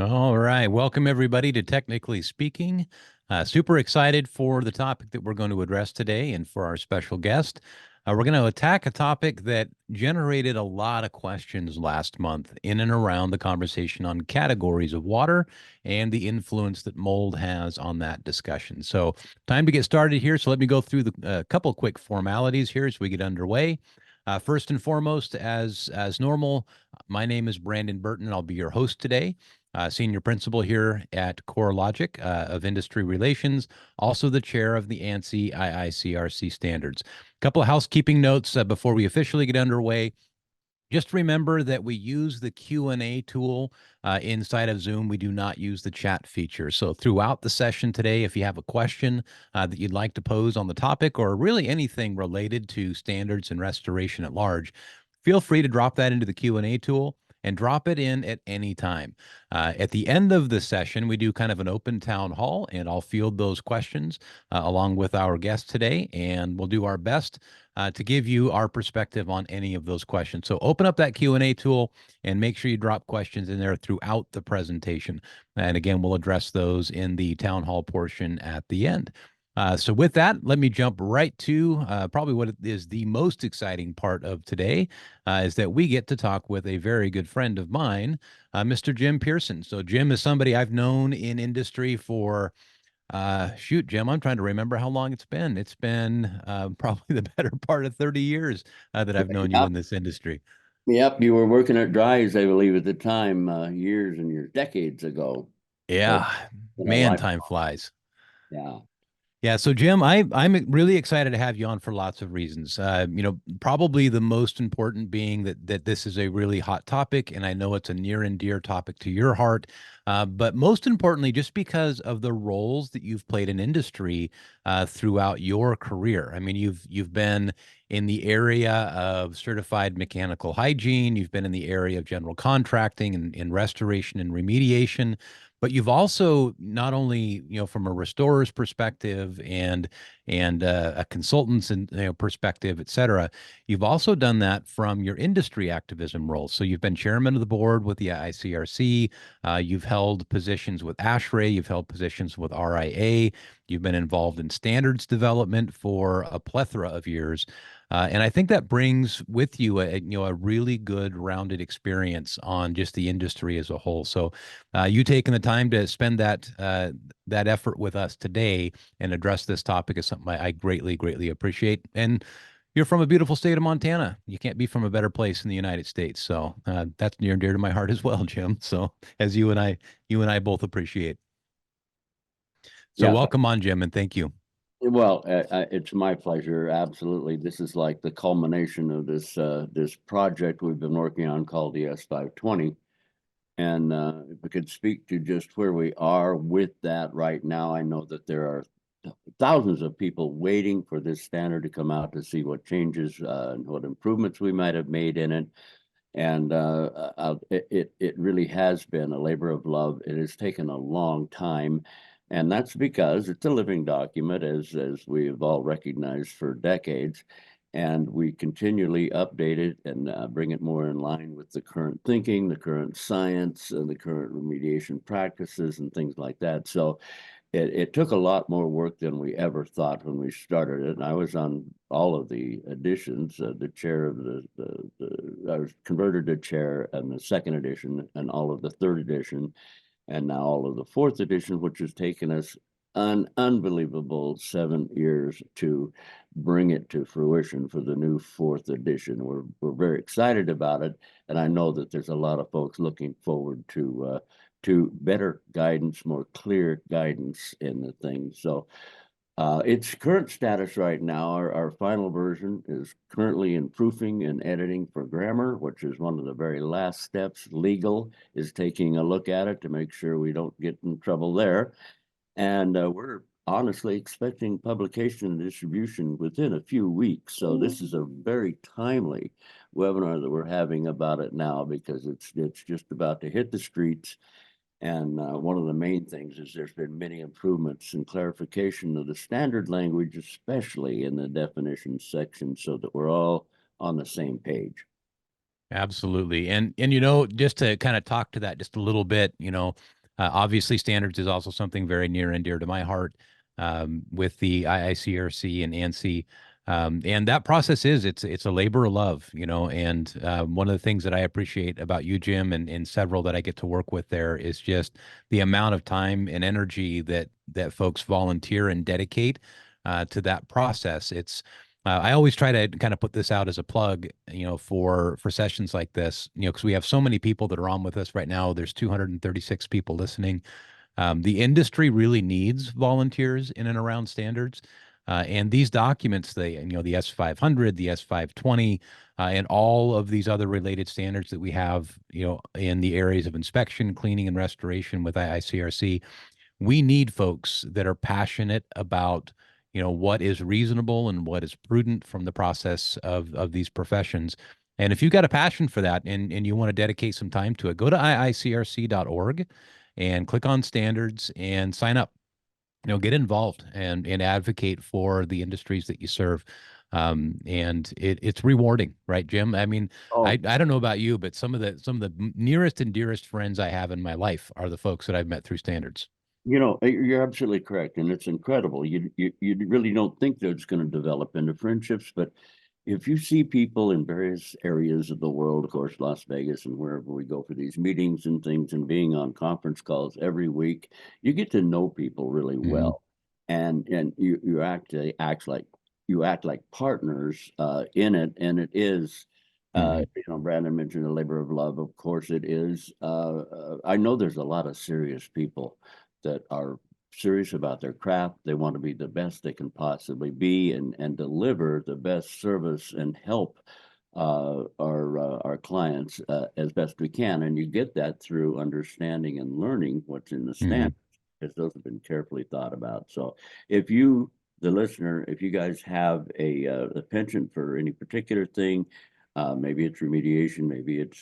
All right. Welcome, everybody, to Technically Speaking. Super excited for the topic that we're going to address today and for our special guest. We're going to attack a topic that generated a lot of questions last month in and around the conversation on categories of water and the influence that mold has on that discussion. So, time to get started here. So, let me go through the couple quick formalities here as we get underway. First and foremost, as normal, my name is Brandon Burton, and I'll be your host today. Senior Principal here at CoreLogic of Industry Relations, also the chair of the ANSI IICRC standards. A couple of housekeeping notes before we officially get underway. Just remember that we use the Q&A tool inside of Zoom. We do not use the chat feature. So throughout the session today, if you have a question that you'd like to pose on the topic or really anything related to standards and restoration at large, feel free to drop that into the Q&A tool and drop it in at any time. At the end of the session, we do kind of an open town hall, and I'll field those questions along with our guest today, and we'll do our best to give you our perspective on any of those questions. So open up that Q&A tool and make sure you drop questions in there throughout the presentation. And again, we'll address those in the town hall portion at the end. So with that, let me jump right to probably what is the most exciting part of today is that we get to talk with a very good friend of mine, Mr. Jim Pearson. So Jim is somebody I've known in industry for, shoot, Jim, I'm trying to remember how long it's been. It's been probably the better part of 30 years that I've known you Yep. in this industry. Yep. You were working at Dry's, I believe, at the time, years and years, decades ago. So Yeah, in a man, life. time flies. Yeah. Yeah, so Jim, I'm really excited to have you on for lots of reasons. Probably the most important being that this is a really hot topic, and I know it's a near and dear topic to your heart. But most importantly, just because of the roles that you've played in industry throughout your career. I mean, you've been in the area of certified mechanical hygiene, you've been in the area of general contracting and restoration and remediation. But you've also not only, from a restorer's perspective and a consultant's perspective, et cetera, you've also done that from your industry activism role. So you've been chairman of the board with the IICRC. You've held positions with ASHRAE. You've held positions with RIA. You've been involved in standards development for a plethora of years. And I think that brings with you a really good rounded experience on just the industry as a whole. So you taking the time to spend that effort with us today and address this topic is something I greatly, greatly appreciate. And you're from a beautiful state of Montana. You can't be from a better place in the United States. So that's near and dear to my heart as well, Jim. So as you and I both appreciate. So Yeah. welcome on, Jim, and thank you. Well, it's my pleasure. Absolutely. This is like the culmination of this project we've been working on called the S520. And if we could speak to just where we are with that right now, I know that there are thousands of people waiting for this standard to come out to see what changes and what improvements we might have made in it. And it really has been a labor of love. It has taken a long time. And that's because it's a living document, as we have all recognized for decades. And we continually update it and bring it more in line with the current thinking, the current science, and the current remediation practices and things like that. So it took a lot more work than we ever thought when we started it. And I was on all of the editions, the chair of I was converted to chair in the second edition and all of the third edition, and now all of the fourth edition, which has taken us an unbelievable 7 years to bring it to fruition for the new fourth edition. We're very excited about it, and I know that there's a lot of folks looking forward to better guidance, more clear guidance in the thing. So its current status right now, our final version is currently in proofing and editing for grammar, which is one of the very last steps. Legal is taking a look at it to make sure we don't get in trouble there. And we're honestly expecting publication and distribution within a few weeks. So this is a very timely webinar that we're having about it now, because it's just about to hit the streets. And one of the main things is there's been many improvements and clarification of the standard language, especially in the definition section, so that we're all on the same page. Absolutely. And just to kind of talk to that just a little bit, obviously standards is also something very near and dear to my heart, with the IICRC and ANSI. And that process it's a labor of love, and one of the things that I appreciate about you, Jim, and several that I get to work with there is just the amount of time and energy that folks volunteer and dedicate to that process. I always try to kind of put this out as a plug, for sessions like this, because we have so many people that are on with us right now. There's 236 people listening. The industry really needs volunteers in and around standards. And these documents, the S500, the S520, and all of these other related standards that we have, in the areas of inspection, cleaning, and restoration with IICRC, we need folks that are passionate about what is reasonable and what is prudent from the process of these professions. And if you've got a passion for that and you want to dedicate some time to it, go to iicrc.org and click on standards and sign up. Get involved and advocate for the industries that you serve. And it's rewarding, right, Jim? I mean, I Oh, don't know about you, but some of the nearest and dearest friends I have in my life are the folks that I've met through standards. you're absolutely correct, and it's incredible. You really don't think that it's going to develop into friendships, but if you see people in various areas of the world, of course, Las Vegas and wherever we go for these meetings and things, and being on conference calls every week, you get to know people really Hmm. well, and you act like partners in it, and it is. Hmm. Brandon mentioned a labor of love. Of course, it is. I know there's a lot of serious people that are serious about their craft. They want to be the best they can possibly be and deliver the best service and help our clients as best we can. And you get that through understanding and learning what's in the Hmm. standards, because those have been carefully thought about. So if you, the listener, if you guys have a penchant for any particular thing, maybe it's remediation, maybe it's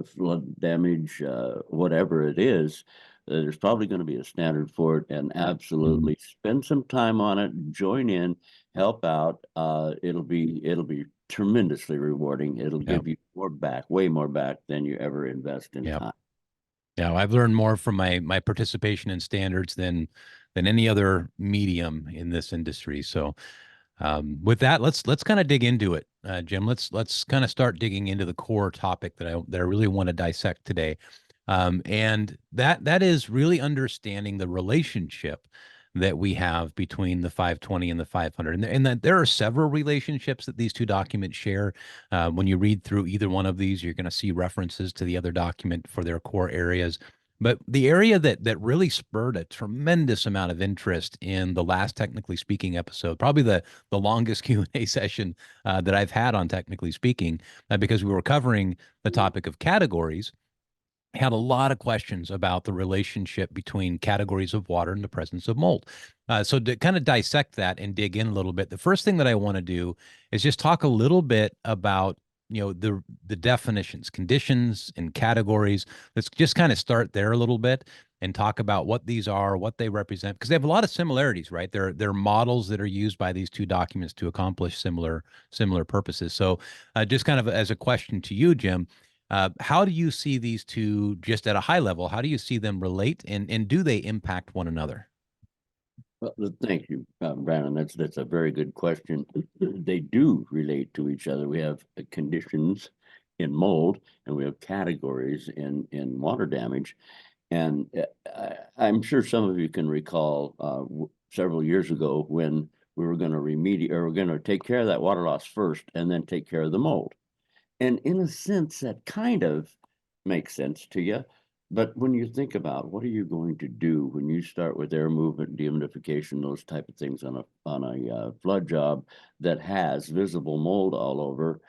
flood damage, whatever it is, there's probably going to be a standard for it, and Hmm. absolutely spend some time on it, join in, help out. It'll be tremendously rewarding. It'll Yeah. give you more back, way more back than you ever invest in Yeah. time. Yeah. I've learned more from my participation in standards than any other medium in this industry. So with that, let's kind of dig into it, Jim. Let's kind of start digging into the core topic that I really want to dissect today, and that is really understanding the relationship that we have between the 520 and the 500, and that there are several relationships that these two documents share. When you read through either one of these, you're going to see references to the other document for their core areas. But the area that really spurred a tremendous amount of interest in the last Technically Speaking episode, probably the longest Q&A session that I've had on Technically Speaking, because we were covering the topic of categories, had a lot of questions about the relationship between categories of water and the presence of mold. So to kind of dissect that and dig in a little bit, the first thing that I want to do is just talk a little bit about the definitions, conditions, and categories. Let's just kind of start there a little bit and talk about what these are, what they represent, because they have a lot of similarities, right? They're models that are used by these two documents to accomplish similar purposes. So, just kind of as a question to you, Jim, how do you see these two just at a high level? How do you see them relate, and do they impact one another? Well, thank you, Brandon. That's a very good question. They do relate to each other. We have conditions in mold, and we have categories in water damage. And I'm sure some of you can recall several years ago when we were going to remediate, or we're going to take care of that water loss first and then take care of the mold. And in a sense, that kind of makes sense to you. But when you think about what are you going to do when you start with air movement, dehumidification, those type of things on a flood job that has visible mold all over,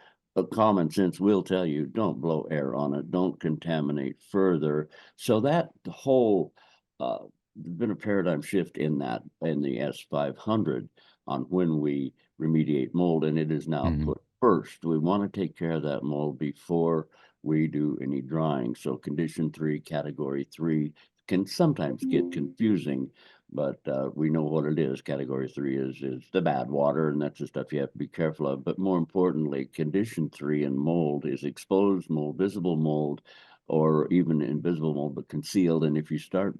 common sense will tell you don't blow air on it, don't contaminate further. So that whole there's been a paradigm shift in that in the S500 on when we remediate mold, and it is now Hmm. put first. We want to take care of that mold before we do any drying. So condition 3, category 3 can sometimes get confusing, but we know what it is. Category 3 is the bad water, and that's the stuff you have to be careful of. But more importantly, condition 3 in mold is exposed mold, visible mold, or even invisible mold, but concealed. And if you start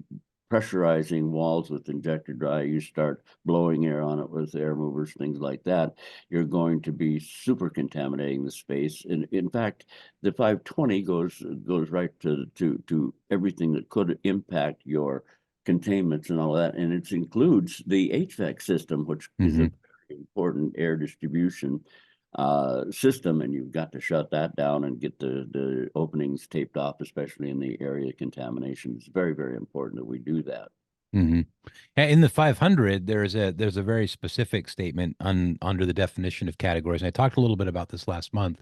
pressurizing walls with injector dry, you start blowing air on it with air movers, things like that, you're going to be super contaminating the space. And in fact, the 520 goes right to everything that could impact your containments and all that. And it includes the HVAC system, which is a very important air distribution system, and you've got to shut that down and get the openings taped off, especially in the area of contamination. It's very, very important that we do that. Mm-hmm. In the 500, there's a very specific statement under the definition of categories. And I talked a little bit about this last month,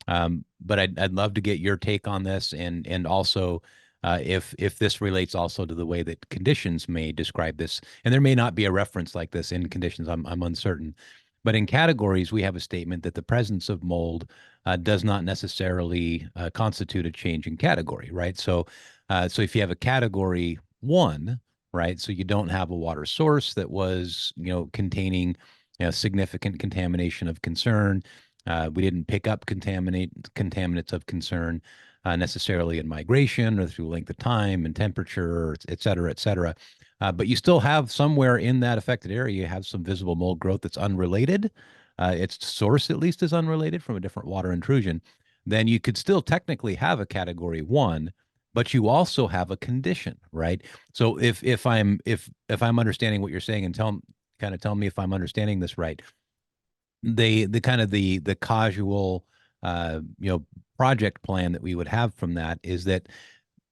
but I'd love to get your take on this, and also if this relates also to the way that conditions may describe this. And there may not be a reference like this in conditions. I'm uncertain. But in categories, we have a statement that the presence of mold does not necessarily constitute a change in category, right? So if you have a category 1, right? So you don't have a water source that was, containing, significant contamination of concern. We didn't pick up contaminants of concern necessarily in migration or through length of time and temperature, et cetera, et cetera. But you still have somewhere in that affected area, you have some visible mold growth that's unrelated. Its source at least is unrelated from a different water intrusion. Then you could still technically have a category 1, but you also have a condition, right? So if I'm understanding what you're saying, and tell me if I'm understanding this right, the kind of the causal project plan that we would have from that is that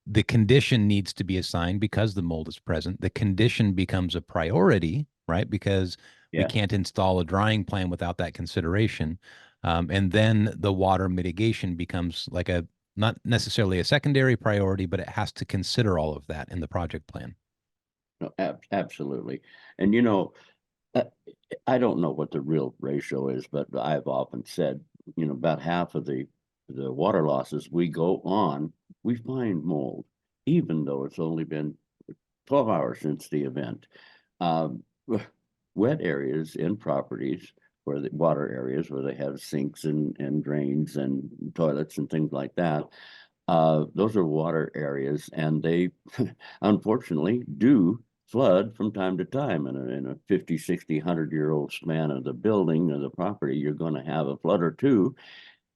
the condition needs to be assigned because the mold is present. The condition becomes a priority, right? Because we can't install a drying plan without that consideration. And then the water mitigation becomes like not necessarily a secondary priority, but it has to consider all of that in the project plan. No, absolutely. And uh, I don't know what the real ratio is, but I've often said, about half of the water losses we find mold, even though it's only been 12 hours since the event. Wet areas in properties where the water areas where they have sinks and drains and toilets and things like that, those are water areas, and they unfortunately do flood from time to time. In a 50, 60, 100-year-old span of the building or the property, you're going to have a flood or two.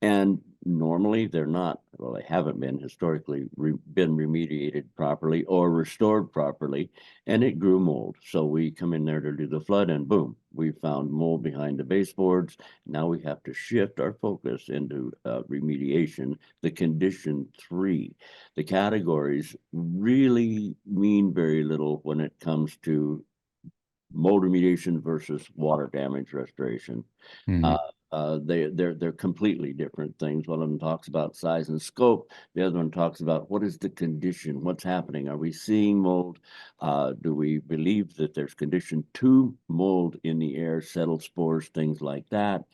And normally they're not, well, they haven't been historically been remediated properly or restored properly, and it grew mold. So we come in there to do the flood, and boom, we found mold behind the baseboards. Now we have to shift our focus into remediation. The condition 3, the categories really mean very little when it comes to mold remediation versus water damage restoration. Mm-hmm. They're completely different things. One of them talks about size and scope. The other one talks about what is the condition, what's happening. Are we seeing mold? Do we believe that there's condition 2 mold in the air, settled spores, things like that?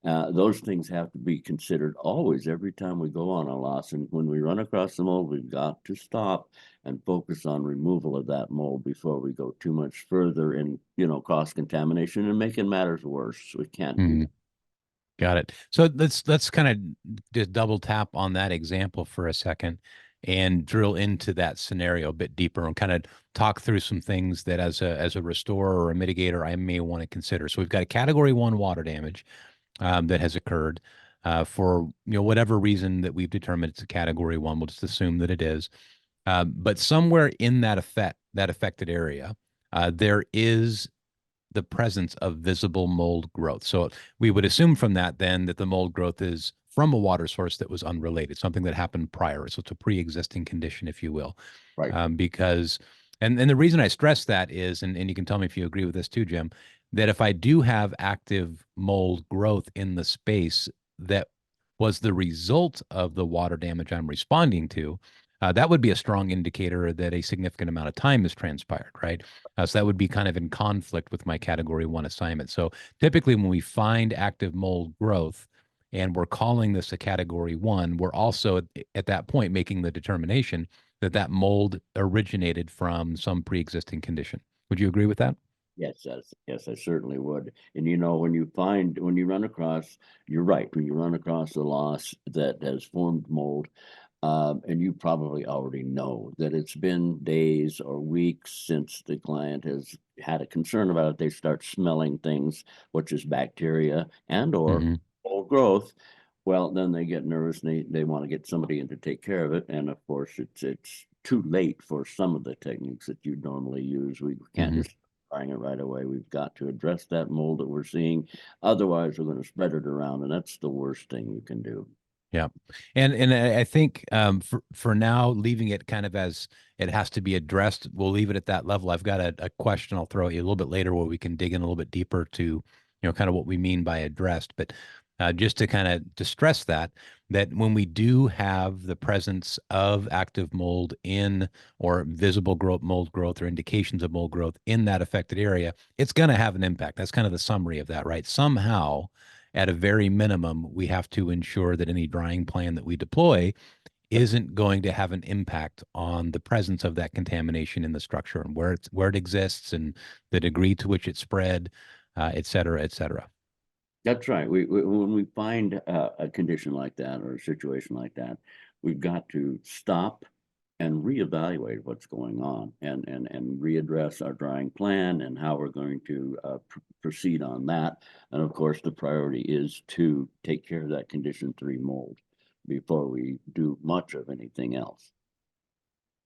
Those things have to be considered always, every time we go on a loss. And when we run across the mold, we've got to stop and focus on removal of that mold before we go too much further in, cross contamination and making matters worse. We can't do that. Got it. So let's kind of just double tap on that example for a second and drill into that scenario a bit deeper and kind of talk through some things that as a restorer or a mitigator I may want to consider. So we've got a category 1 water damage that has occurred for whatever reason that we've determined it's a category 1. We'll just assume that it is. But somewhere in that affected area, there is the presence of visible mold growth. So we would assume from that then that the mold growth is from a water source that was unrelated, something that happened prior. So it's a pre-existing condition, if you will. Right. Because, and the reason I stress that is, and you can tell me if you agree with this too, Jim, that if I do have active mold growth in the space that was the result of the water damage I'm responding to, that would be a strong indicator that a significant amount of time has transpired, right? So that would be kind of in conflict with my category 1 assignment. So typically when we find active mold growth and we're calling this a category 1, we're also at that point making the determination that mold originated from some pre-existing condition, Would you agree with that? Yes, yes, I certainly would. And when you run across, you're right, when you run across a loss that has formed mold, and you probably already know that it's been days or weeks since the client has had a concern about it. They start smelling things, which is bacteria and or Hmm. mold growth. Well, then they get nervous and they want to get somebody in to take care of it. And of course, it's too late for some of the techniques that you normally use. We can't Hmm. just trying it right away. We've got to address that mold that we're seeing. Otherwise, we're going to spread it around, and that's the worst thing you can do. Yeah. And I think for now, leaving it kind of as it has to be addressed, we'll leave it at that level. I've got a question I'll throw at you a little bit later where we can dig in a little bit deeper to, kind of what we mean by addressed. But just to kind of to stress that when we do have the presence of active mold in or visible mold growth or indications of mold growth in that affected area, it's going to have an impact. That's kind of the summary of that, right? Somehow, at a very minimum, we have to ensure that any drying plan that we deploy isn't going to have an impact on the presence of that contamination in the structure and where it exists and the degree to which it spread, et cetera, et cetera. That's right. When we find a condition like that or a situation like that, we've got to stop and reevaluate what's going on and readdress our drying plan and how we're going to proceed on that. And of course, the priority is to take care of that condition 3 mold before we do much of anything else.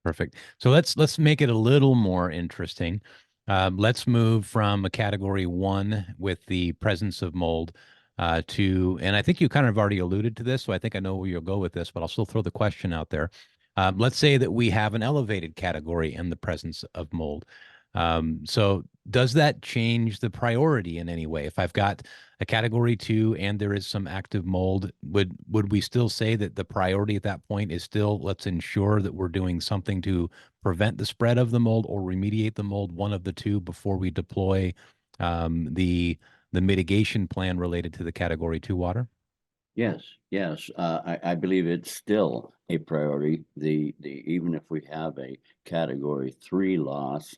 Perfect. So let's make it a little more interesting. Let's move from a category 1 with the presence of mold to, and I think you kind of already alluded to this, so I think I know where you'll go with this, but I'll still throw the question out there. Let's say that we have an elevated category in the presence of mold. So does that change the priority in any way? If I've got a category 2 and there is some active mold, would we still say that the priority at that point is still let's ensure that we're doing something to prevent the spread of the mold or remediate the mold, one of the two, before we deploy the mitigation plan related to the category 2 water? Yes, yes. I believe it's still a priority. Even if we have a category 3 loss,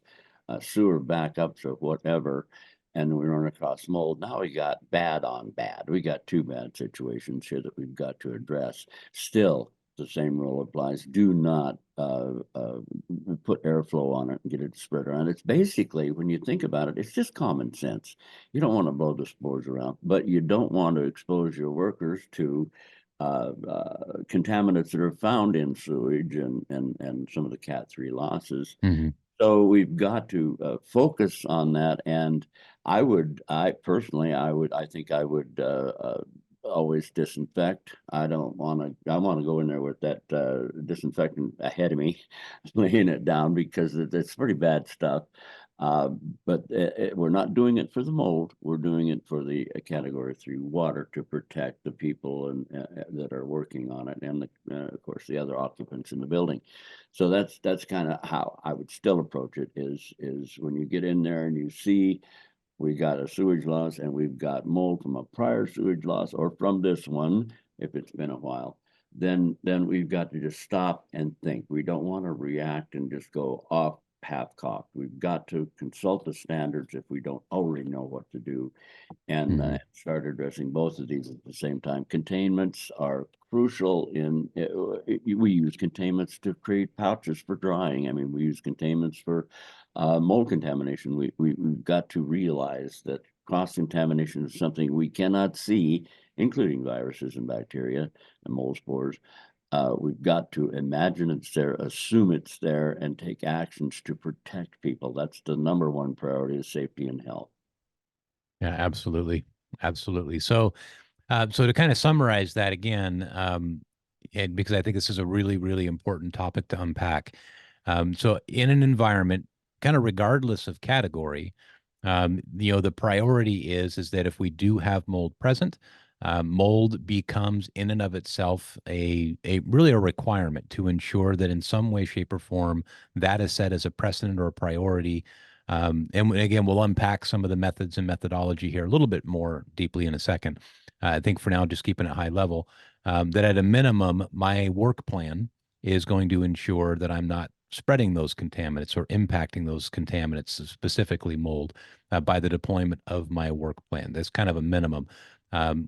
sewer backups or whatever, and we run across mold, now we got bad on bad. We got 2 bad situations here that we've got to address. Still, the same rule applies. Do not put airflow on it and get it to spread around. It's basically, when you think about it, it's just common sense. You don't want to blow the spores around, but you don't want to expose your workers to contaminants that are found in sewage and some of the Cat 3 losses. Hmm. So we've got to focus on that. And I personally, I think I would always disinfect. I want to go in there with that disinfectant ahead of me, laying it down because it's pretty bad stuff. Uh, but we're not doing it for the mold. We're doing it for the category 3 water to protect the people and that are working on it, and of course the other occupants in the building. So that's kind of how I would still approach it. Is when you get in there and you see we got a sewage loss and we've got mold from a prior sewage loss or from this one, if it's been a while, then we've got to just stop and think. We don't want to react and just go off half-cocked. We've got to consult the standards if we don't already know what to do and Hmm. start addressing both of these at the same time. Containments are crucial in, we use containments to create pouches for drying. I mean, we use containments for mold contamination. We've got to realize that cross-contamination is something we cannot see, including viruses and bacteria and mold spores. We've got to imagine it's there, assume it's there, and take actions to protect people. That's the number 1 priority, is safety and health. Yeah, absolutely. Absolutely. So to kind of summarize that again, and because I think this is a really, really important topic to unpack. So in an environment, kind of regardless of category, the priority is that if we do have mold present, mold becomes in and of itself a really a requirement to ensure that in some way, shape, or form that is set as a precedent or a priority. And again, we'll unpack some of the methods and methodology here a little bit more deeply in a second. I think for now, just keeping it high level, that at a minimum, my work plan is going to ensure that I'm not spreading those contaminants or impacting those contaminants, specifically mold, by the deployment of my work plan. That's kind of a minimum,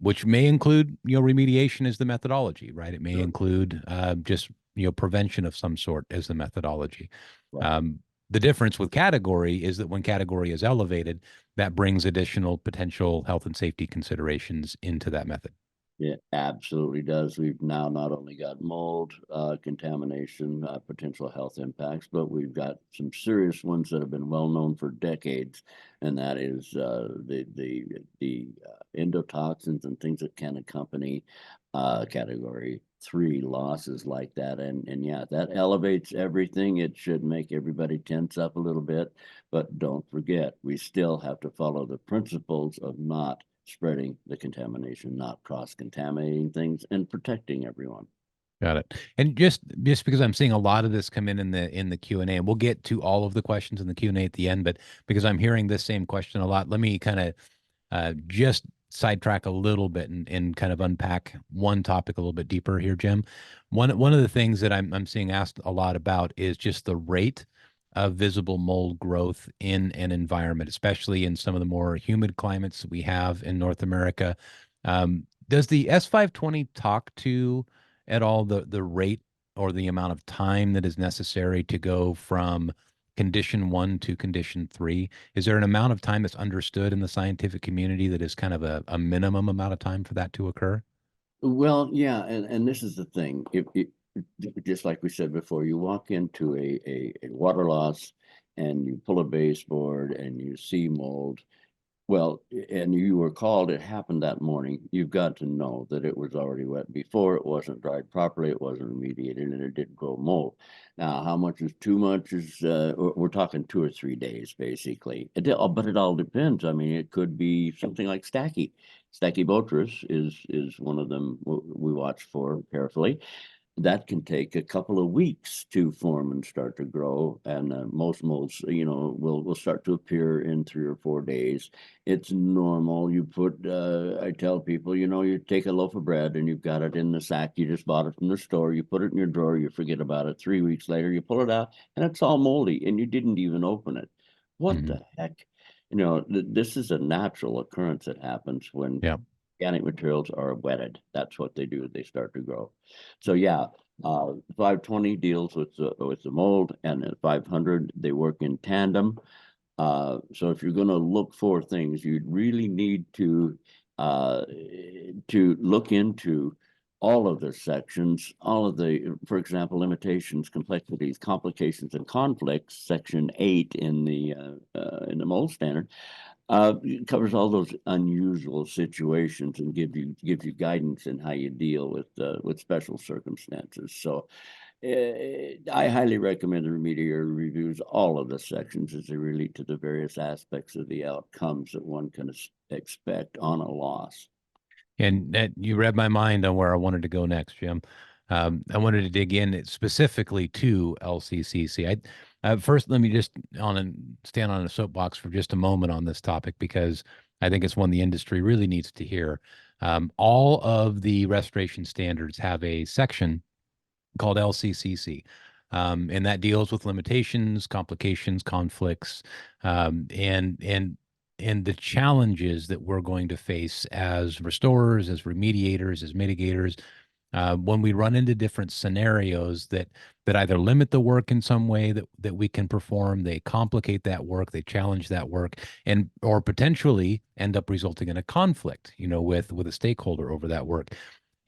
which may include, remediation as the methodology, right? It may Sure. include just, prevention of some sort as the methodology. Right. The difference with category is that when category is elevated, that brings additional potential health and safety considerations into that method. It absolutely does. We've now not only got mold contamination, potential health impacts, but we've got some serious ones that have been well known for decades, and that is the endotoxins and things that can accompany category 3 losses like that. And yeah, that elevates everything. It should make everybody tense up a little bit, but don't forget, we still have to follow the principles of not spreading the contamination, not cross-contaminating things, and protecting everyone. Got it. And just because I'm seeing a lot of this come in the Q&A, and we'll get to all of the questions in the Q&A at the end, but because I'm hearing this same question a lot, let me kind of just sidetrack a little bit and kind of unpack one topic a little bit deeper here, Jim. One of the things that I'm seeing asked a lot about is just the rate of visible mold growth in an environment, especially in some of the more humid climates that we have in North America. Does the S520 talk to at all the rate or the amount of time that is necessary to go from condition 1 to condition 3? Is there an amount of time that's understood in the scientific community that is kind of a minimum amount of time for that to occur? Well, yeah, and this is the thing. If just like we said before, you walk into a water loss and you pull a baseboard and you see mold, well, and you were called, it happened that morning, you've got to know that it was already wet before, it wasn't dried properly, it wasn't remediated, and it didn't grow mold. Now, how much is too much is, we're talking 2 or 3 days, basically. But it all depends. I mean, it could be something like Stachybotrys is one of them we watch for carefully. That can take a couple of weeks to form and start to grow. And most molds, will start to appear in 3 or 4 days. It's normal. You put, I tell people, you take a loaf of bread and you've got it in the sack. You just bought it from the store. You put it in your drawer. You forget about it. 3 weeks later, you pull it out and it's all moldy and you didn't even open it. What Mhm. the heck? This is a natural occurrence that happens when Yeah. organic materials are wetted. That's what they do. They start to grow. So yeah, 520 deals with the mold, and at 500 they work in tandem. So if you're going to look for things, you'd really need to look into all of the sections, all of the, for example, limitations, complexities, complications, and conflicts. Section 8 in the mold standard it covers all those unusual situations and gives you guidance in how you deal with special circumstances. So I highly recommend the remediator reviews all of the sections as they relate to the various aspects of the outcomes that one can expect on a loss. And that you read my mind on where I wanted to go next, Jim. I wanted to dig in specifically to LCCC. First, let me just stand on a soapbox for just a moment on this topic because I think it's one the industry really needs to hear. All of the restoration standards have a section called LCCC. And that deals with limitations, complications, conflicts, and the challenges that we're going to face as restorers, as remediators, as mitigators, when we run into different scenarios that either limit the work in some way that we can perform, they complicate that work, they challenge that work, and or potentially end up resulting in a conflict, with a stakeholder over that work.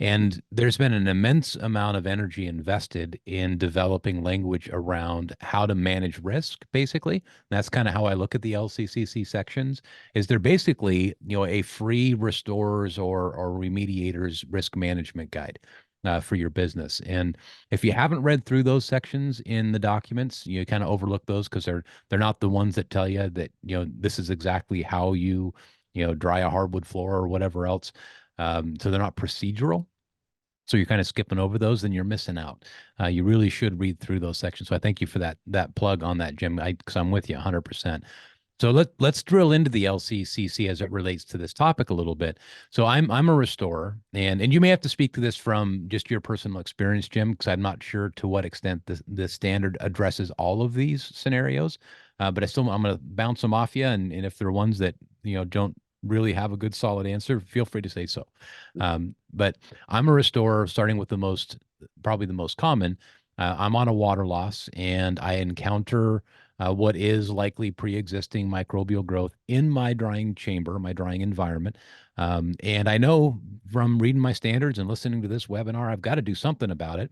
And there's been an immense amount of energy invested in developing language around how to manage risk, basically. That's kind of how I look at the LCCC sections, is they're basically, a free restorers or remediators risk management guide for your business. And if you haven't read through those sections in the documents, you kind of overlook those because they're not the ones that tell you that, this is exactly how you, dry a hardwood floor or whatever else. So they're not procedural. So you're kind of skipping over those, then you're missing out. You really should read through those sections. So I thank you for that plug on that, Jim, because I'm with you 100%. So let's drill into the LCCC as it relates to this topic a little bit. So I'm a restorer, and you may have to speak to this from just your personal experience, Jim, because I'm not sure to what extent the standard addresses all of these scenarios. But I'm going to bounce them off you, and if there are ones that don't really have a good solid answer, feel free to say so. But I'm a restorer, starting with probably the most common. I'm on a water loss, and I encounter what is likely pre-existing microbial growth in my drying chamber, my drying environment. And I know from reading my standards and listening to this webinar, I've got to do something about it.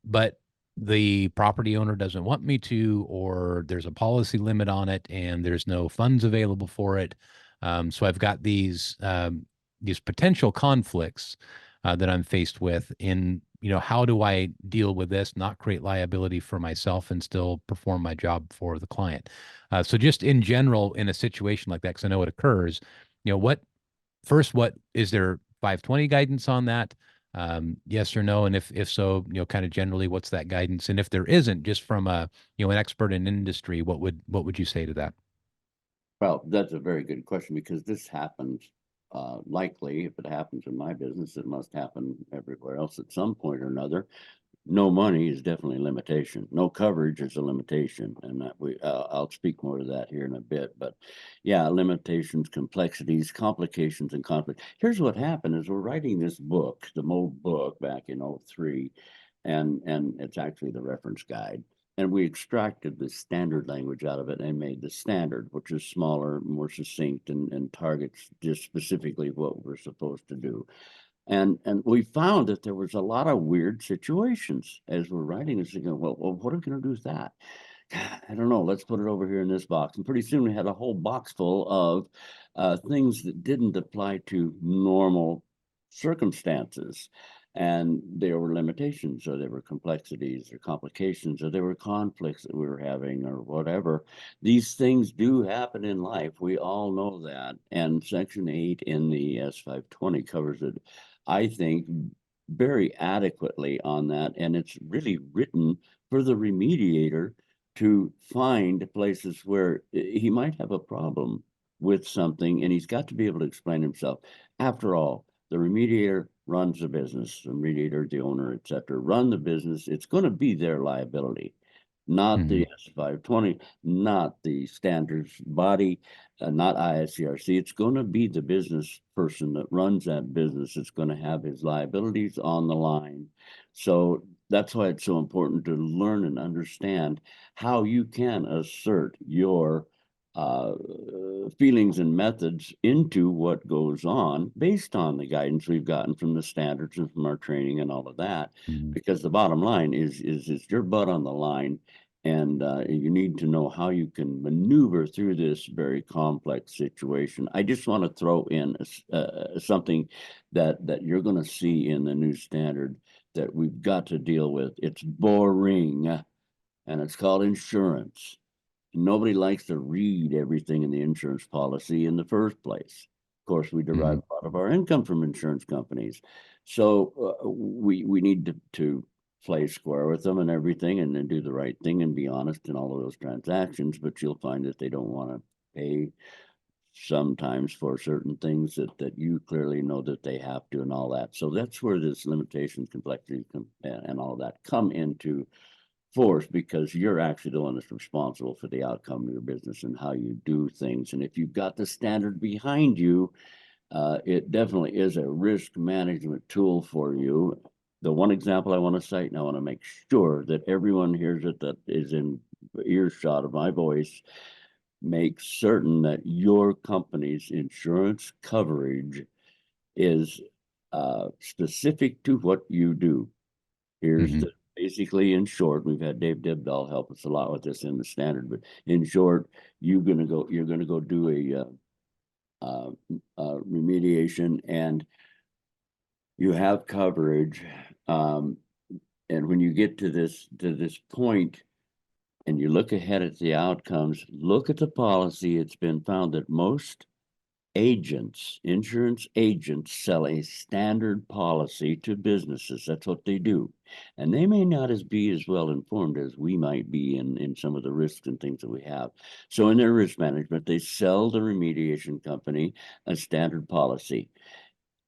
But the property owner doesn't want me to, or there's a policy limit on it and there's no funds available for it. So I've got these potential conflicts that I'm faced with in, how do I deal with this, not create liability for myself and still perform my job for the client? So just in general, in a situation like that, because I know it occurs, what is there 520 guidance on that? Yes or no? And if so, kind of generally, what's that guidance? And if there isn't, just from an expert in industry, what would you say to that? Well, that's a very good question, because this happens, likely, if it happens in my business, it must happen everywhere else at some point or another. No money is definitely a limitation. No coverage is a limitation, and I'll speak more to that here in a bit. But yeah, limitations, complexities, complications, and conflict. Here's what happened: is we're writing this book, the mold book, back in '03, and it's actually the reference guide. And we extracted the standard language out of it and made the standard, which is smaller, more succinct, and targets just specifically what we're supposed to do. And we found that there was a lot of weird situations as we're writing this. Going, well, what are we going to do with that? God, I don't know. Let's put it over here in this box. And pretty soon we had a whole box full of things that didn't apply to normal circumstances. And there were limitations, or there were complexities or complications, or there were conflicts that we were having, or whatever. These things do happen in life. We all know that. And Section 8 in the S520 covers it, I think, very adequately on that. And it's really written for the remediator to find places where he might have a problem with something, and he's got to be able to explain himself. After all, the remediator runs the business, the remediator, the owner, etc., run the business. It's going to be their liability, not the S520, not the standards body, not IICRC. It's going to be the business person that runs that business. It's going to have his liabilities on the line. So that's why it's so important to learn and understand how you can assert your feelings and methods into what goes on based on the guidance we've gotten from the standards and from our training and all of that. Because the bottom line is your butt on the line, and you need to know how you can maneuver through this very complex situation. I just want to throw in something that you're going to see in the new standard that we've got to deal with. It's boring, and it's called insurance. Nobody likes to read everything in the insurance policy in the first place. Of course, we derive a lot of our income from insurance companies. So we need to play square with them and everything, and then do the right thing and be honest in all of those transactions. But you'll find that they don't want to pay sometimes for certain things that you clearly know that they have to, and all that. So that's where this limitations, complexity, and all that come into force, because you're actually the one that's responsible for the outcome of your business and how you do things. And if you've got the standard behind you, it definitely is a risk management tool for you. The one example I want to cite, and I want to make sure that everyone hears it that is in earshot of my voice, make certain that your company's insurance coverage is specific to what you do. Here's the basically, in short, we've had Dave Dibdahl help us a lot with this in the standard, but in short, you're gonna go do a remediation, and you have coverage. And when you get to this point, and you look ahead at the outcomes, look at the policy. It's been found that most agents, insurance agents sell a standard policy to businesses. That's what they do. And they may not be as well informed as we might be in some of the risks and things that we have. So in their risk management, they sell the remediation company a standard policy.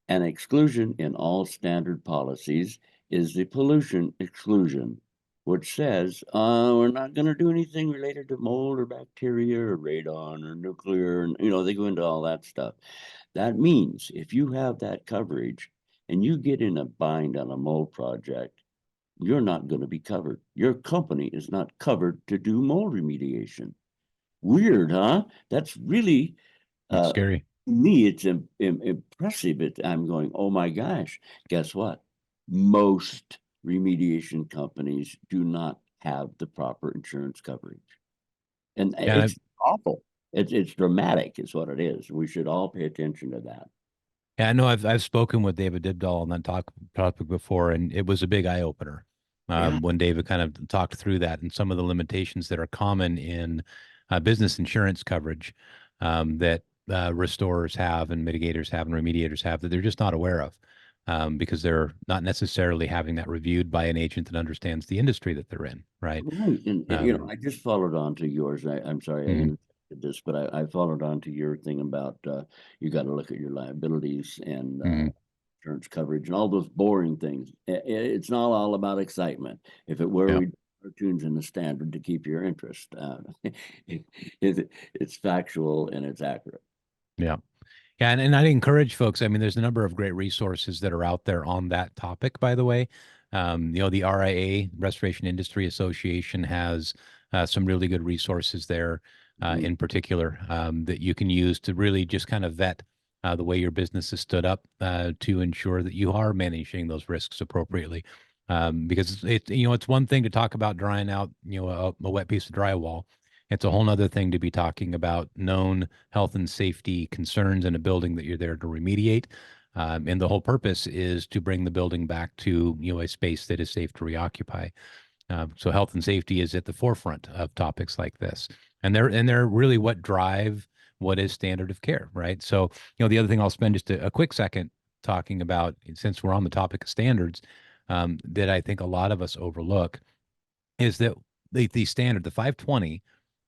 An exclusion in all standard policies is the pollution exclusion, which says we're not going to do anything related to mold or bacteria or radon or nuclear. And, they go into all that stuff. That means if you have that coverage and you get in a bind on a mold project, you're not going to be covered. Your company is not covered to do mold remediation. Weird, huh? That's really That's uh, scary. to me, it's impressive. I'm going, oh my gosh, guess what? Most remediation companies do not have the proper insurance coverage. And Yeah, it's awful. It's dramatic, is what it is. We should all pay attention to that. yeah, I know I've spoken with David Dibdahl on that topic before, and it was a big eye opener Yeah. when David kind of talked through that and some of the limitations that are common in business insurance coverage that restorers have and mitigators have and remediators have that they're just not aware of because they're not necessarily having that reviewed by an agent that understands the industry that they're in, right? Right. And, Um, I just followed on to yours. I'm sorry I mhm, interrupted this, but I followed on to your thing about you got to look at your liabilities and mhm. insurance coverage and all those boring things. It's not all about excitement. If it were, Yeah. we'd cartoons in the standard to keep your interest. It's factual and it's accurate. Yeah. Yeah, and I'd encourage folks. I mean, there's a number of great resources that are out there on that topic, by the way. The RIA, Restoration Industry Association, has some really good resources there Mhm. in particular that you can use to really just kind of vet the way your business is stood up to ensure that you are managing those risks appropriately. Because it's one thing to talk about drying out, a wet piece of drywall. It's a whole nother thing to be talking about known health and safety concerns in a building that you're there to remediate. And the whole purpose is to bring the building back to a space that is safe to reoccupy. So health and safety is at the forefront of topics like this, and they're really what drive what is standard of care, right? So the other thing I'll spend just a quick second talking about, since we're on the topic of standards, that I think a lot of us overlook is that the standard, the 520,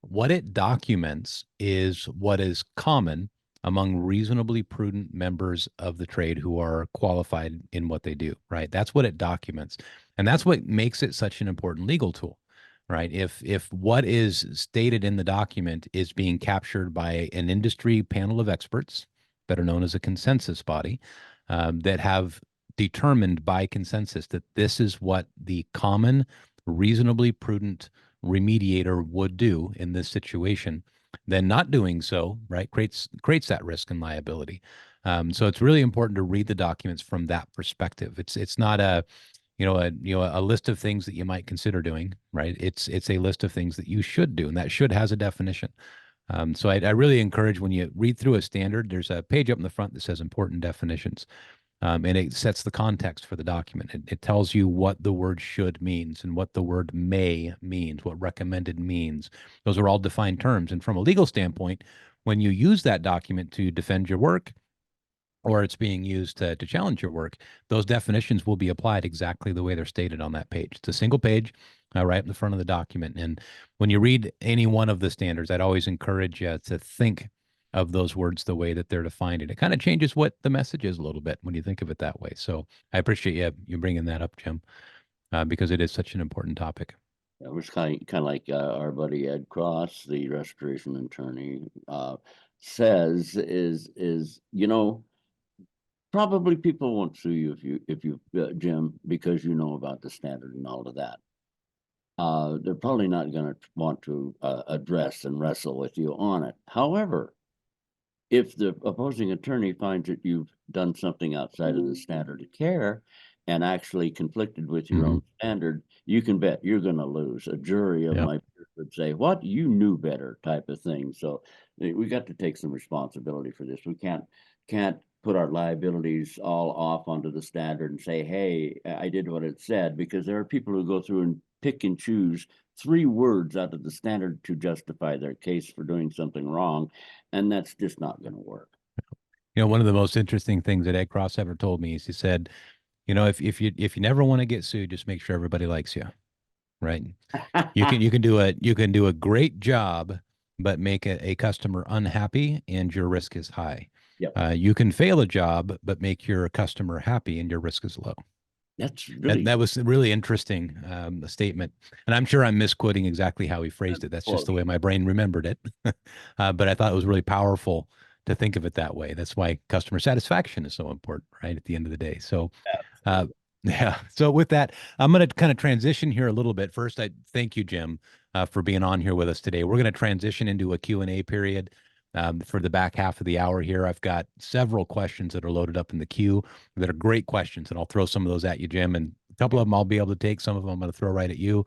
what it documents is what is common among reasonably prudent members of the trade who are qualified in what they do, right? That's what it documents. And that's what makes it such an important legal tool, right? If what is stated in the document is being captured by an industry panel of experts that are known as a consensus body that have determined by consensus that this is what the common reasonably prudent remediator would do in this situation, then not doing so, right, creates that risk and liability. So it's really important to read the documents from that perspective. It's not a list of things that you might consider doing, right? It's a list of things that you should do, and that should has a definition. So I really encourage when you read through a standard, there's a page up in the front that says important definitions. And it sets the context for the document. It tells you what the word should means and what the word may means, what recommended means. Those are all defined terms. And from a legal standpoint, when you use that document to defend your work or it's being used to challenge your work, those definitions will be applied exactly the way they're stated on that page. It's a single page right in the front of the document. And when you read any one of the standards, I'd always encourage you to think of those words the way that they're defined. And it kind of changes what the message is a little bit when you think of it that way. So I appreciate you bringing that up, Jim, because it is such an important topic. It was kind of like our buddy Ed Cross, the restoration attorney, says is probably people won't sue you if you Jim, because you know about the standard and all of that. They're probably not going to want to address and wrestle with you on it. However, if the opposing attorney finds that you've done something outside of the standard of care and actually conflicted with your Hmm. own standard, you can bet you're going to lose. A jury of Yeah. my peers would say, "What? You knew better," type of thing. So we got to take some responsibility for this. We can't put our liabilities all off onto the standard and say, "Hey, I did what it said," because there are people who go through and pick and choose 3 words out of the standard to justify their case for doing something wrong, and that's just not going to work. One of the most interesting things that Ed Cross ever told me is he said, if you never want to get sued, just make sure everybody likes you, right? You can do a great job, but make a customer unhappy, and your risk is high. Yep, You can fail a job, but make your customer happy, and your risk is low. that's That really that was a really interesting statement, and I'm sure I'm misquoting exactly how he phrased it. That's just the close. way my brain remembered it. But I thought it was really powerful to think of it that way. That's why customer satisfaction is so important, right? At the end of the day. So, uh, Absolutely. yeah. So with that, I'm going to kind of transition here a little bit. First, I thank you, Jim, for being on here with us today. We're going to transition into a Q&A period. For the back half of the hour here, I've got several questions that are loaded up in the queue that are great questions, and I'll throw some of those at you, Jim. And a couple of them I'll be able to take. Some of them I'm going to throw right at you.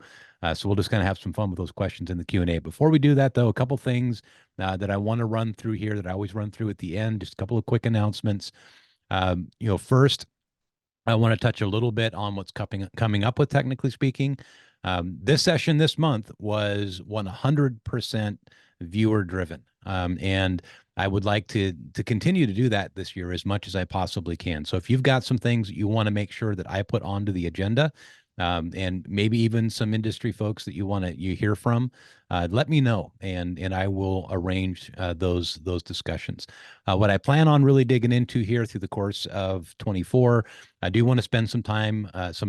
So we'll just kind of have some fun with those questions in the Q&A. Before we do that, though, a couple things that I want to run through here that I always run through at the end. Just a couple of quick announcements. First, I want to touch a little bit on what's coming up with Technically Speaking. This session this month was 100% viewer driven. And I would like to continue to do that this year as much as I possibly can. So if you've got some things that you want to make sure that I put onto the agenda, and maybe even some industry folks that you hear from, let me know, and I will arrange those discussions. What I plan on really digging into here through the course of 24, I do want to spend some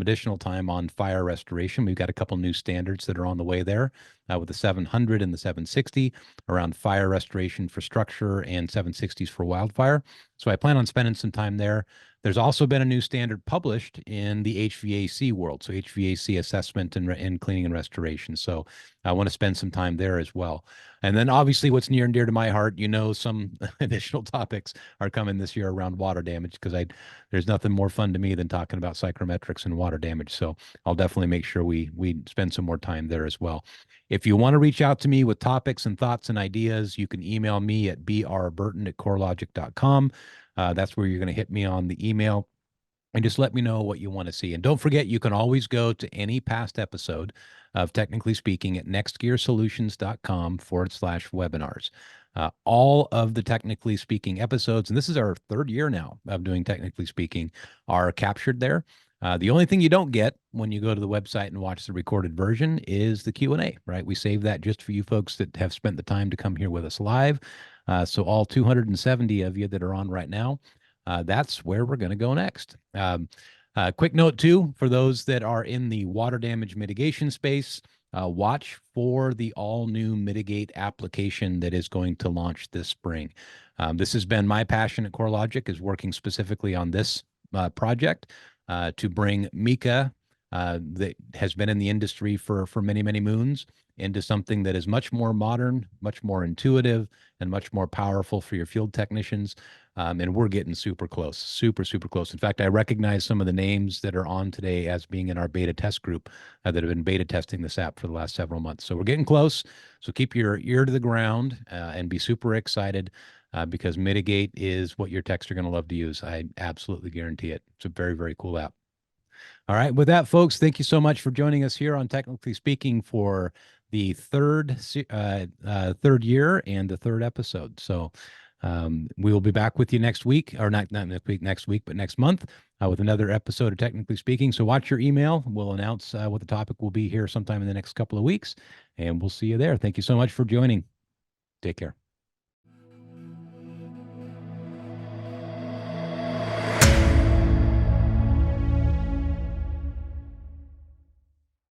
additional time on fire restoration. We've got a couple new standards that are on the way there with the 700 and the 760 around fire restoration for structure and 760s for wildfire. So I plan on spending some time there. There's also been a new standard published in the HVAC world, so HVAC assessment and cleaning and restoration. So I want to spend some time there as well. And then obviously what's near and dear to my heart, some additional topics are coming this year around water damage, because there's nothing more fun to me than talking about psychrometrics and water damage. So I'll definitely make sure we spend some more time there as well. If you want to reach out to me with topics and thoughts and ideas, you can email me at brburton@corelogic.com. That's where you're going to hit me on the email, and just let me know what you want to see. And don't forget, you can always go to any past episode of Technically Speaking at nextgearsolutions.com/webinars. All of the Technically Speaking episodes, and this is our third year now of doing Technically Speaking, are captured there. The only thing you don't get when you go to the website and watch the recorded version is the Q&A, right? We save that just for you folks that have spent the time to come here with us live. So all 270 of you that are on right now, that's where we're going to go next. Quick note, too, for those that are in the water damage mitigation space, watch for the all-new Mitigate application that is going to launch this spring. This has been my passion at CoreLogic, is working specifically on this project to bring Mika, that has been in the industry for many, many moons, into something that is much more modern, much more intuitive, and much more powerful for your field technicians. And we're getting super close, super, super close. In fact, I recognize some of the names that are on today as being in our beta test group that have been beta testing this app for the last several months. So we're getting close. So keep your ear to the ground and be super excited because Mitigate is what your techs are going to love to use. I absolutely guarantee it. It's a very, very cool app. All right. With that, folks, thank you so much for joining us here on Technically Speaking for the third year and the third episode. So we will be back with you next week, or not next week, but next month with another episode of Technically Speaking. So watch your email. We'll announce what the topic will be here sometime in the next couple of weeks, and we'll see you there. Thank you so much for joining. Take care.